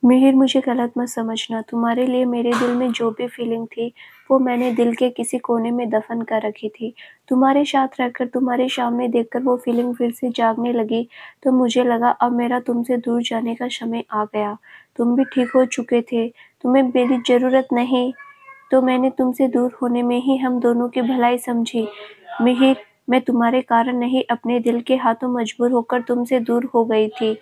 मिहिर, मुझे गलत मत समझना। तुम्हारे लिए मेरे दिल में जो भी फीलिंग थी वो मैंने दिल के किसी कोने में दफन कर रखी थी। तुम्हारे साथ रहकर, तुम्हारे सामने देखकर वो फीलिंग फिर से जागने लगी तो मुझे लगा अब मेरा तुमसे दूर जाने का समय आ गया। तुम भी ठीक हो चुके थे, तुम्हें मेरी ज़रूरत नहीं, तो मैंने तुमसे दूर होने में ही हम दोनों की भलाई समझी। मिहिर, मैं तुम्हारे कारण नहीं, अपने दिल के हाथों मजबूर होकर तुमसे दूर हो गई थी।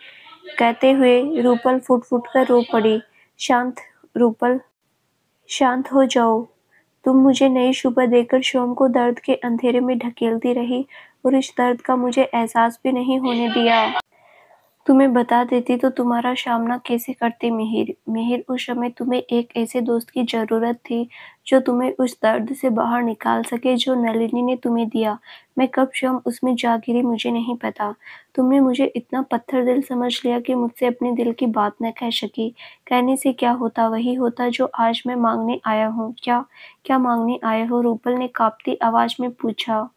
कहते हुए रूपल फूट फूट कर रो पड़ी। शांत, रूपल, शांत हो जाओ। तुम मुझे नई सुबह देकर शाम को दर्द के अंधेरे में ढकेलती रही और इस दर्द का मुझे एहसास भी नहीं होने दिया। तुम्हें बता देती तो तुम्हारा सामना कैसे करती मिहिर। मिहिर, उस समय तुम्हें एक ऐसे दोस्त की ज़रूरत थी जो तुम्हें उस दर्द से बाहर निकाल सके जो नलिनी ने तुम्हें दिया। मैं कब शाम उसमें जा गिरी मुझे नहीं पता। तुमने मुझे इतना पत्थर दिल समझ लिया कि मुझसे अपने दिल की बात न कह सकी। कहने से क्या होता, वही होता जो आज मैं मांगने आया हूँ। क्या क्या मांगने आए हो? रूपल ने कांपती आवाज़ में पूछा।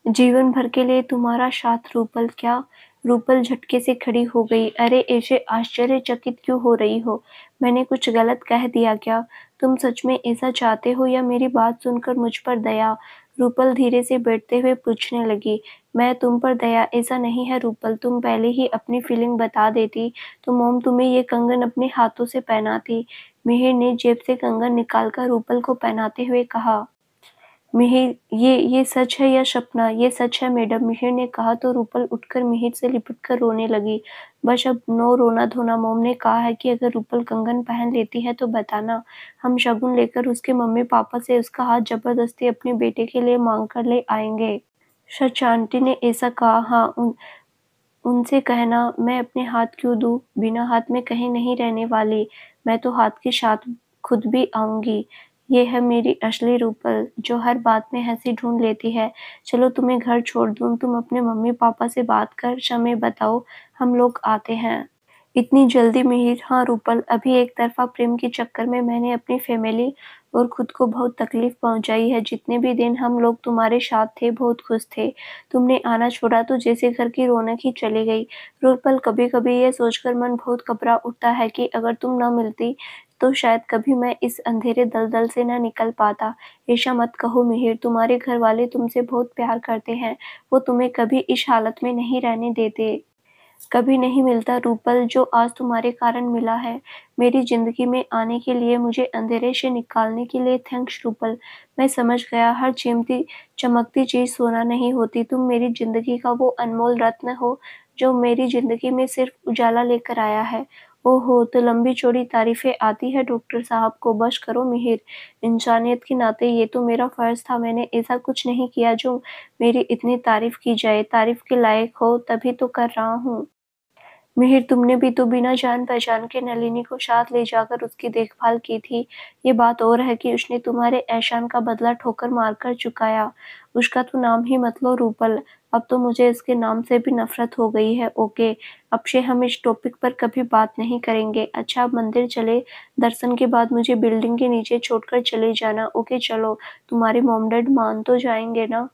जीवन भर के लिए तुम्हारा साथ रूपल। क्या? रूपल झटके से खड़ी हो गई। अरे ऐसे आश्चर्यचकित क्यों हो रही हो? मैंने कुछ गलत कह दिया क्या? तुम सच में ऐसा चाहते हो या मेरी बात सुनकर मुझ पर दया? रूपल धीरे से बैठते हुए पूछने लगी। मैं तुम पर दया? ऐसा नहीं है रूपल, तुम पहले ही अपनी फीलिंग बता देती तो मोम तुम्हें ये कंगन अपने हाथों से पहनाती। मिहिर ने जेब से कंगन निकालकर रूपल को पहनाते हुए कहा। मिहिर, ये सच है या सपना? ये सच है मैडम, मिहिर ने कहा तो रूपल उठकर मिहिर से लिपटकर रोने लगी। बस अब नो रोना धोना। मोम ने कहा है कि अगर रूपल कंगन पहन लेती है तो बताना, हम शगुन लेकर उसके मम्मी पापा से उसका हाथ जबरदस्ती अपने बेटे के लिए मांग कर ले आएंगे। सच, आंटी ने ऐसा कहा। हाँ, उनसे कहना मैं अपने हाथ क्यों दूँ, बिना हाथ में कहीं नहीं रहने वाली। मैं तो हाथ के साथ खुद भी आऊँगी। ये है मेरी असली रूपल, जो हर बात में हँसी ढूँढ लेती है। चलो तुम्हें घर छोड़ दूँ, तुम अपने मम्मी पापा से बात कर समय बताओ, हम लोग आते हैं। इतनी जल्दी मिहिर? हाँ रूपल, अभी एक तरफा प्रेम के चक्कर में मैंने अपनी फैमिली और खुद को बहुत तकलीफ पहुंचाई है। जितने भी दिन हम लोग तुम्हारे साथ थे बहुत खुश थे। तुमने आना छोड़ा तो जैसे घर की रौनक ही चली गई। रूपल, कभी कभी ये सोचकर मन बहुत घबरा उठता है कि अगर तुम न मिलती तो शायद कभी मैं इस अंधेरे दलदल से न निकल पाता। ऐसा मत कहो मिहिर, तुम्हारे घर वाले तुमसे बहुत प्यार करते हैं। वो तुम्हें कभी इस हालत में नहीं रहने देते। कभी नहीं मिलता रूपल जो आज तुम्हारे कारण मिला है। मेरी ज़िंदगी में आने के लिए, मुझे अंधेरे से निकालने के लिए थैंक्स रूपल। मैं समझ गया, हर कीमती चमकती चीज़ सोना नहीं होती। तुम मेरी ज़िंदगी का वो अनमोल रत्न हो जो मेरी ज़िंदगी में सिर्फ उजाला लेकर आया है ओहो! तो लंबी चौड़ी तारीफ़ें आती है डॉक्टर साहब को, बस करो मिहिर। इंसानियत के नाते ये तो मेरा फ़र्ज़ था, मैंने ऐसा कुछ नहीं किया जो मेरी इतनी तारीफ़ की जाए। तारीफ़ के लायक हो तभी तो कर रहा हूँ। मिहिर, तुमने भी तो बिना जान-पहचान के नलिनी को साथ ले जाकर उसकी देखभाल की थी। ये बात और है कि उसने तुम्हारे एहसान का बदला ठोकर मारकर चुकाया। उसका तो नाम ही मत लो रूपल, अब तो मुझे इसके नाम से भी नफ़रत हो गई है। ओके, अब से हम इस टॉपिक पर कभी बात नहीं करेंगे। अच्छा, अब मंदिर चलें? दर्शन के बाद मुझे बिल्डिंग के नीचे छोड़कर चले जाना। ओके चलो, तुम्हारे मॉम-डैड मान तो जाएँगे ना?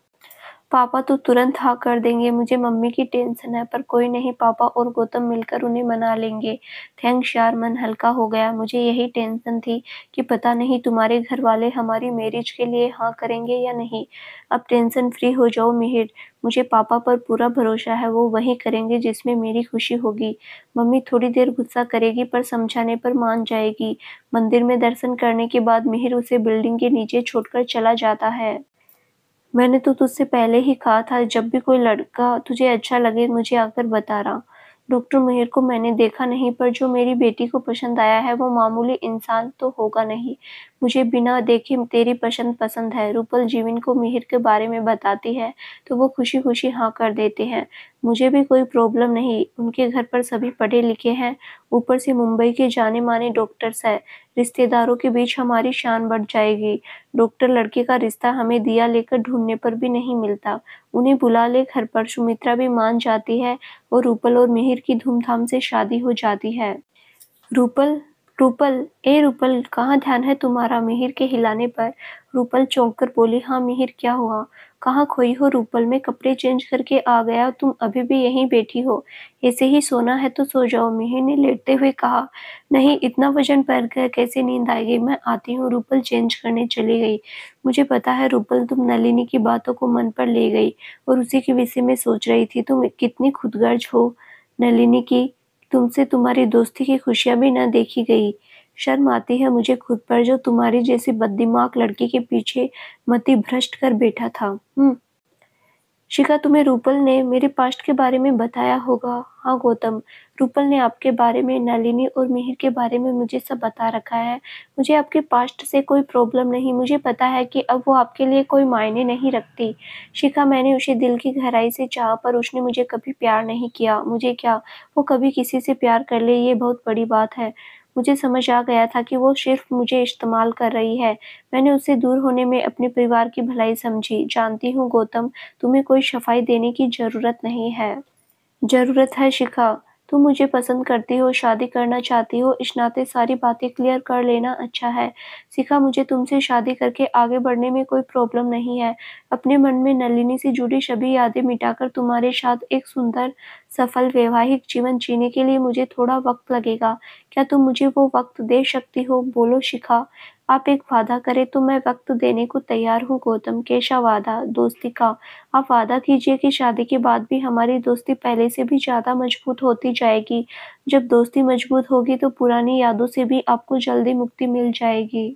पापा तो तुरंत हाँ कर देंगे, मुझे मम्मी की टेंशन है, पर कोई नहीं, पापा और गौतम मिलकर उन्हें मना लेंगे। थैंक्स यार, मन हल्का हो गया। मुझे यही टेंशन थी कि पता नहीं तुम्हारे घर वाले हमारी मैरिज के लिए हाँ करेंगे या नहीं। अब टेंशन फ्री हो जाओ मिहिर, मुझे पापा पर पूरा भरोसा है, वो वही करेंगे जिसमें मेरी खुशी होगी। मम्मी थोड़ी देर गुस्सा करेगी पर समझाने पर मान जाएगी। मंदिर में दर्शन करने के बाद मिहिर उसे बिल्डिंग के नीचे छोड़कर चला जाता है। मैंने तो तुझसे पहले ही कहा था, जब भी कोई लड़का तुझे अच्छा लगे मुझे आकर बताना। डॉक्टर मिहिर को मैंने देखा नहीं, पर जो मेरी बेटी को पसंद आया है वो मामूली इंसान तो होगा नहीं। मुझे बिना देखे तेरी पसंद पसंद है। रूपल जीवन को मिहिर के बारे में बताती है तो वो खुशी-खुशी हाँ कर देते हैं। मुझे भी कोई प्रॉब्लम नहीं, उनके घर पर सभी पढ़े लिखे हैं, ऊपर से मुंबई के जाने-माने डॉक्टर्स हैं। रिश्तेदारों के बीच हमारी शान बढ़ जाएगी। डॉक्टर लड़के का रिश्ता हमें दिया लेकर ढूंढने पर भी नहीं मिलता। उन्हें बुला ले घर पर। सुमित्रा भी मान जाती है और रूपल और मिहिर की धूमधाम से शादी हो जाती है। रूपल, रूपल, ए रूपल, कहाँ ध्यान है तुम्हारा? मिहिर के हिलाने पर रूपल चौंक कर बोली, हाँ मिहिर, क्या हुआ? कहाँ खोई हो रूपल? मैं कपड़े चेंज करके आ गया, तुम अभी भी यहीं बैठी हो? ऐसे ही सोना है तो सो जाओ, मिहिर ने लेटते हुए कहा। नहीं, इतना वजन बढ़कर कैसे नींद आएगी, मैं आती हूँ। रूपल चेंज करने चली गई। मुझे पता है रूपल, तुम नलिनी की बातों को मन पर ले गई और उसी के विषय में सोच रही थी। तुम कितनी खुदगर्ज हो नलिनी की, तुमसे तुम्हारी दोस्ती की खुशियाँ भी न देखी गई। शर्म आती है मुझे खुद पर, जो तुम्हारी जैसी बददिमाग लड़की के पीछे मति भ्रष्ट कर बैठा था। शिखा, तुम्हें रूपल ने मेरे पास्ट के बारे में बताया होगा। हाँ गौतम, रूपल ने आपके बारे में, नलिनी और मिहिर के बारे में मुझे सब बता रखा है। मुझे आपके पास्ट से कोई प्रॉब्लम नहीं, मुझे पता है कि अब वो आपके लिए कोई मायने नहीं रखती। शिखा, मैंने उसे दिल की गहराई से चाहा पर उसने मुझे कभी प्यार नहीं किया। मुझे क्या, वो कभी किसी से प्यार कर ले ये बहुत बड़ी बात है। मुझे समझ आ गया था कि वो सिर्फ मुझे इस्तेमाल कर रही है। मैंने उससे दूर होने में अपने परिवार की भलाई समझी। जानती हूँ गौतम, तुम्हें कोई सफाई देने की ज़रूरत नहीं है। ज़रूरत है शिखा, तुम मुझे पसंद करती हो, शादी करना चाहती हो, इस नाते सारी बातें क्लियर कर लेना अच्छा है। शिखा, मुझे तुमसे शादी करके आगे बढ़ने में कोई प्रॉब्लम नहीं है। अपने मन में नलिनी से जुड़ी सभी यादें मिटाकर तुम्हारे साथ एक सुंदर, सफल वैवाहिक जीवन जीने के लिए मुझे थोड़ा वक्त लगेगा। क्या तुम मुझे वो वक्त दे सकती हो? बोलो शिखा, आप एक वादा करें तो मैं वक्त देने को तैयार हूँ गौतम। कैसा वादा? दोस्ती का। आप वादा कीजिए कि शादी के बाद भी हमारी दोस्ती पहले से भी ज़्यादा मजबूत होती जाएगी। जब दोस्ती मजबूत होगी तो पुरानी यादों से भी आपको जल्दी मुक्ति मिल जाएगी।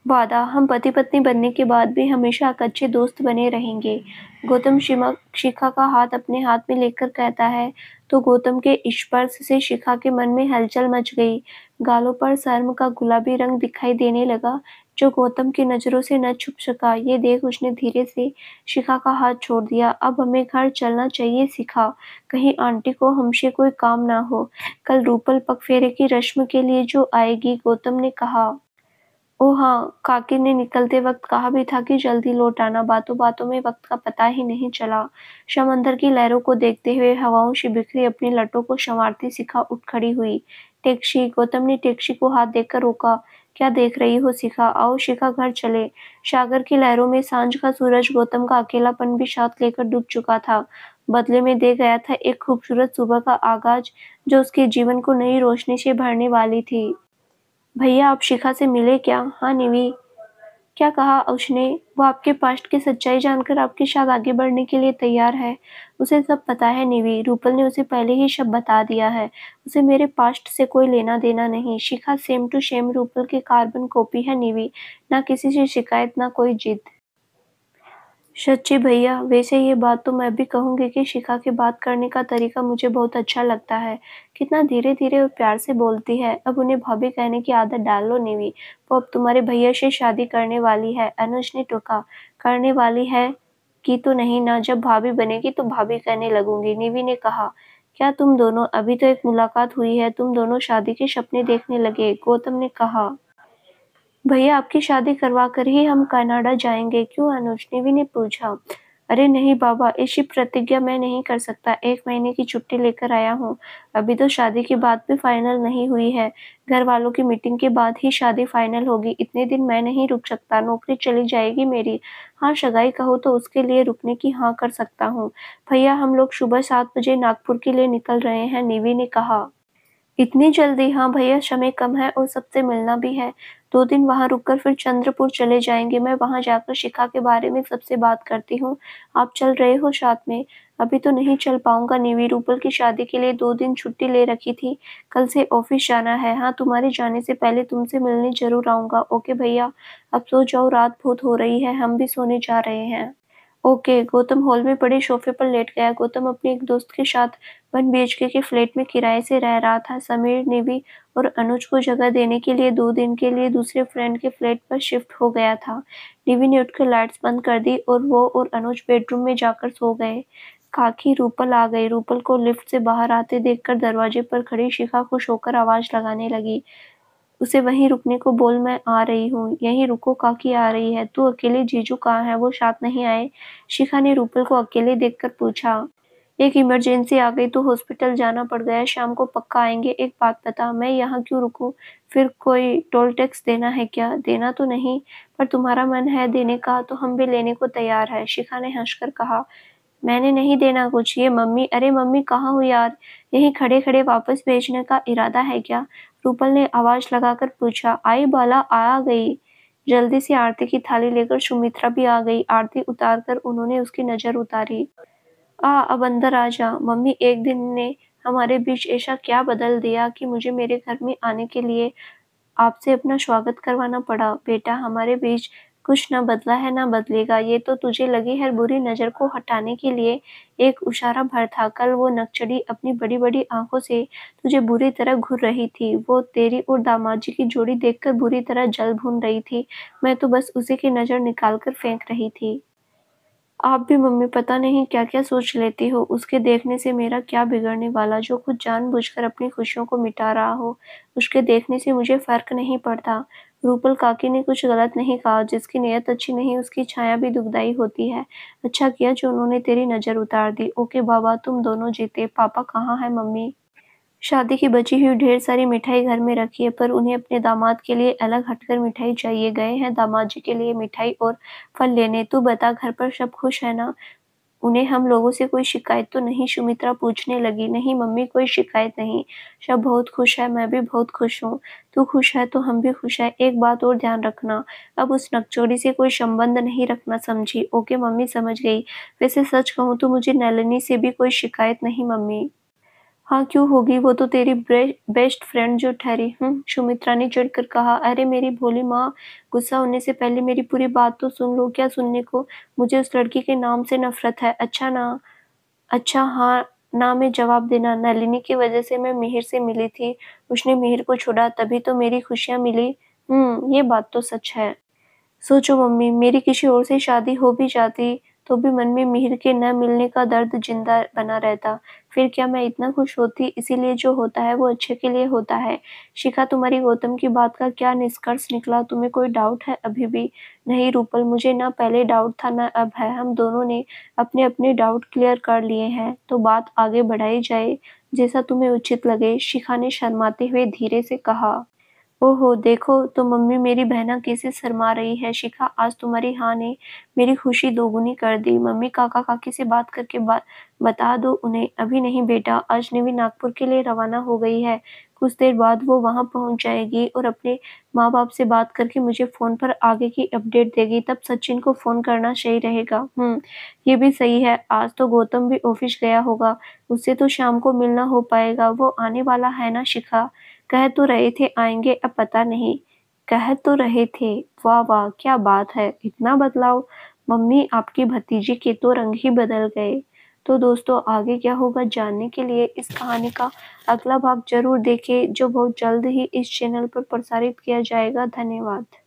वादा, हम पति-पत्नी बनने के बाद भी हमेशा एक अच्छे दोस्त बने रहेंगे। गौतम शिखा का हाथ अपने हाथ में लेकर कहता है तो गौतम के स्पर्श से शिखा के मन में हलचल मच गई। गालों पर शर्म का गुलाबी रंग दिखाई देने लगा जो गौतम की नजरों से न छुप सका। ये देख उसने धीरे से शिखा का हाथ छोड़ दिया। अब हमें घर चलना चाहिए शिखा, कहीं आंटी को हमसे कोई काम ना हो। कल रूपल पगफेरे की रस्म के लिए जो आएगी, गौतम ने कहा। ओह हाँ, काकी ने निकलते वक्त कहा भी था कि जल्दी लौट आना। बातों-बातों में वक्त का पता ही नहीं चला। समंदर की लहरों को देखते हुए हवाओं से बिखरी अपनी लटों को संवारती शिखा उठ खड़ी हुई। टैक्सी, गौतम ने टैक्सी को हाथ देकर रोका। क्या देख रही हो शिखा? आओ शिखा, घर चले। सागर की लहरों में सांझ का सूरज गौतम का अकेलापन भी साथ लेकर डूब चुका था। बदले में दे गया था एक खूबसूरत सुबह का आगाज जो उसके जीवन को नई रोशनी से भरने वाली थी। भैया, आप शिखा से मिले क्या? हाँ निवी, क्या कहा उसने? वो आपके पास्ट की सच्चाई जानकर आपके साथ आगे बढ़ने के लिए तैयार है। उसे सब पता है निवी, रूपल ने उसे पहले ही सब बता दिया है। उसे मेरे पास्ट से कोई लेना देना नहीं। शिखा सेम टू सेम रूपल की कार्बन कॉपी है निवी, ना किसी से शिकायत ना कोई जिद। सच्ची भैया, वैसे ये बात तो मैं भी कहूँगी कि शिखा की बात करने का तरीका मुझे बहुत अच्छा लगता है। कितना धीरे-धीरे और प्यार से बोलती है। अब उन्हें भाभी कहने की आदत डाल लो निवी। वो अब तुम्हारे भैया से शादी करने वाली है। अनुज ने टोका। करने वाली है कि तो नहीं ना, जब भाभी बनेगी तो भाभी कहने लगूंगी, निवी ने कहा। क्या तुम दोनों, अभी तो एक मुलाकात हुई है, तुम दोनों शादी के सपने देखने लगे, गौतम ने कहा। भैया आपकी शादी करवा कर ही हम कनाडा जाएंगे, क्यों अनुज, निवी ने पूछा। अरे नहीं बाबा, ऐसी प्रतिज्ञा मैं नहीं कर सकता। 1 महीने की छुट्टी लेकर आया हूँ। अभी तो शादी की बात भी फाइनल नहीं हुई है। घर वालों की मीटिंग के बाद ही शादी फाइनल होगी। इतने दिन मैं नहीं रुक सकता, नौकरी चली जाएगी मेरी। हाँ, सगाई कहो तो उसके लिए रुकने की हाँ कर सकता हूँ। भैया हम लोग सुबह 7 बजे नागपुर के लिए निकल रहे हैं, निवी ने कहा। इतनी जल्दी? हाँ भैया, समय कम है और सबसे मिलना भी है। 2 दिन वहाँ रुककर फिर चंद्रपुर चले जाएंगे। मैं वहाँ जाकर शिखा के बारे में सबसे बात करती हूँ। आप चल रहे हो साथ में? अभी तो नहीं चल पाऊंगा निवी, रूपल की शादी के लिए 2 दिन छुट्टी ले रखी थी। कल से ऑफिस जाना है। हाँ, तुम्हारे जाने से पहले तुमसे मिलने जरूर आऊंगा। ओके भैया, अब सो जाओ, रात बहुत हो रही है, हम भी सोने जा रहे हैं। ओके। गौतम हॉल में पड़े सोफे पर लेट गया। गौतम अपने एक दोस्त के साथ 1 बीएचके के फ्लैट में किराए से रह रहा था। समीर, निवी और अनुज को जगह देने के लिए 2 दिन के लिए दूसरे फ्रेंड के फ्लैट पर शिफ्ट हो गया था। निवी ने उठकर लाइट्स बंद कर दी और वो और अनुज बेडरूम में जाकर सो गए। काकी, रूपल आ गई। रूपल को लिफ्ट से बाहर आते देखकर दरवाजे पर खड़ी शिखा खुश होकर आवाज लगाने लगी। उसे वहीं रुकने को बोल, मैं आ रही हूँ। यहीं रुको, काकी आ रही है। तू अकेले, जीजू कहाँ है, वो साथ नहीं आए? शिखा ने रूपल को अकेले देखकर पूछा। एक इमरजेंसी आ गई तो हॉस्पिटल जाना पड़ गया, शाम को पक्का आएंगे। एक बात बता, मैं यहाँ क्यों रुकूं? फिर कोई टोल टैक्स देना है क्या? देना तो नहीं, पर तुम्हारा मन है देने का तो हम भी लेने को तैयार है, शिखा ने हंसकर कहा। मैंने नहीं देना कुछ, ये मम्मी। अरे मम्मी कहाँ हो यार, यहीं खड़े खड़े वापस भेजने का इरादा है क्या? रूपल ने आवाज लगाकर पूछा। आई बाला, आ गई। जल्दी से आरती की थाली लेकर सुमित्रा भी आ गई। आरती उतार कर उन्होंने उसकी नजर उतारी। अब अंदर आ जा। मम्मी, एक दिन ने हमारे बीच ऐसा क्या बदल दिया कि मुझे मेरे घर में आने के लिए आपसे अपना स्वागत करवाना पड़ा? बेटा, हमारे बीच कुछ न बदला है न बदलेगा। ये तो तुझे लगी हर बुरी नजर को हटाने के लिए एक इशारा भर था। कल वो नक्चड़ी अपनी बड़ी बड़ी आंखों से तुझे बुरी तरह घूर रही थी। वो तेरी और दामाजी की जोड़ी देखकर बुरी तरह जल भून रही थी। मैं तो बस उसी की नजर निकाल कर फेंक रही थी। आप भी मम्मी पता नहीं क्या-क्या सोच लेती हो। उसके देखने से मेरा क्या बिगड़ने वाला, जो खुद जानबूझकर अपनी खुशियों को मिटा रहा हो, उसके देखने से मुझे फ़र्क नहीं पड़ता। रूपल काकी ने कुछ गलत नहीं कहा, जिसकी नीयत अच्छी नहीं उसकी छाया भी दुखदाई होती है। अच्छा किया जो उन्होंने तेरी नज़र उतार दी। ओके बाबा, तुम दोनों जीते। पापा कहाँ है मम्मी? शादी की बची हुई ढेर सारी मिठाई घर में रखी है, पर उन्हें अपने दामाद के लिए अलग हटकर मिठाई चाहिए। गए हैं दामाद जी के लिए मिठाई और फल लेने। तू बता, घर पर सब खुश है ना? उन्हें हम लोगों से कोई शिकायत तो नहीं? सुमित्रा पूछने लगी। नहीं मम्मी, कोई शिकायत नहीं, सब बहुत खुश है, मैं भी बहुत खुश हूँ। तू खुश है तो हम भी खुश है। एक बात और ध्यान रखना, अब उस नकचोरी से कोई संबंध नहीं रखना, समझी? ओके मम्मी, समझ गई। वैसे सच कहूँ तो मुझे नलिनी से भी कोई शिकायत नहीं मम्मी। हाँ, क्यों होगी, वो तो तेरी बेस्ट फ्रेंड जो ठहरी। सुमित्रा ने चिढ़कर कहा। अरे मेरी भोली माँ, गुस्सा होने से पहले मेरी पूरी बात तो सुन लो। क्या सुनने को? मुझे उस लड़की के नाम से नफरत है। अच्छा ना? अच्छा हाँ ना में जवाब देना। नलिनी की वजह से मैं मिहिर से मिली थी, उसने मिहिर को छोड़ा, तभी तो मेरी खुशियाँ मिली। ये बात तो सच है। सोचो मम्मी, मेरी किसी और से शादी हो भी जाती तो भी मन में मिहिर के न मिलने का दर्द जिंदा बना रहता। फिर क्या मैं इतना खुश होती? इसीलिए जो होता है वो अच्छे के लिए होता है। शिखा, तुम्हारी गौतम की बात का क्या निष्कर्ष निकला? तुम्हें कोई डाउट है अभी भी? नहीं रूपल, मुझे ना पहले डाउट था ना अब है। हम दोनों ने अपने अपने डाउट क्लियर कर लिए हैं, तो बात आगे बढ़ाई जाए, जैसा तुम्हें उचित लगे, शिखा ने शर्माते हुए धीरे से कहा। ओहो! देखो तो मम्मी, मेरी बहना कैसे शर्मा रही है। शिखा, आज तुम्हारी हाँ ने मेरी खुशी दोगुनी कर दी। मम्मी, काका-काकी से बात करके बता दो उन्हें। अभी नहीं बेटा, आज निवी नागपुर के लिए रवाना हो गई है। कुछ देर बाद वो वहाँ पहुँच जाएगी और अपने माँ-बाप से बात करके मुझे फ़ोन पर आगे की अपडेट देगी। तब सचिन को फ़ोन करना सही रहेगा। ये भी सही है। आज तो गौतम भी ऑफिस गया होगा, उससे तो शाम को मिलना हो पाएगा। वो आने वाला है ना शिखा? कह तो रहे थे आएंगे, अब पता नहीं। कह तो रहे थे। वाह वाह, क्या बात है, इतना बदलाव। मम्मी आपकी भतीजी के तो रंग ही बदल गए। तो दोस्तों आगे क्या होगा जानने के लिए इस कहानी का अगला भाग ज़रूर देखें जो बहुत जल्द ही इस चैनल पर प्रसारित किया जाएगा। धन्यवाद।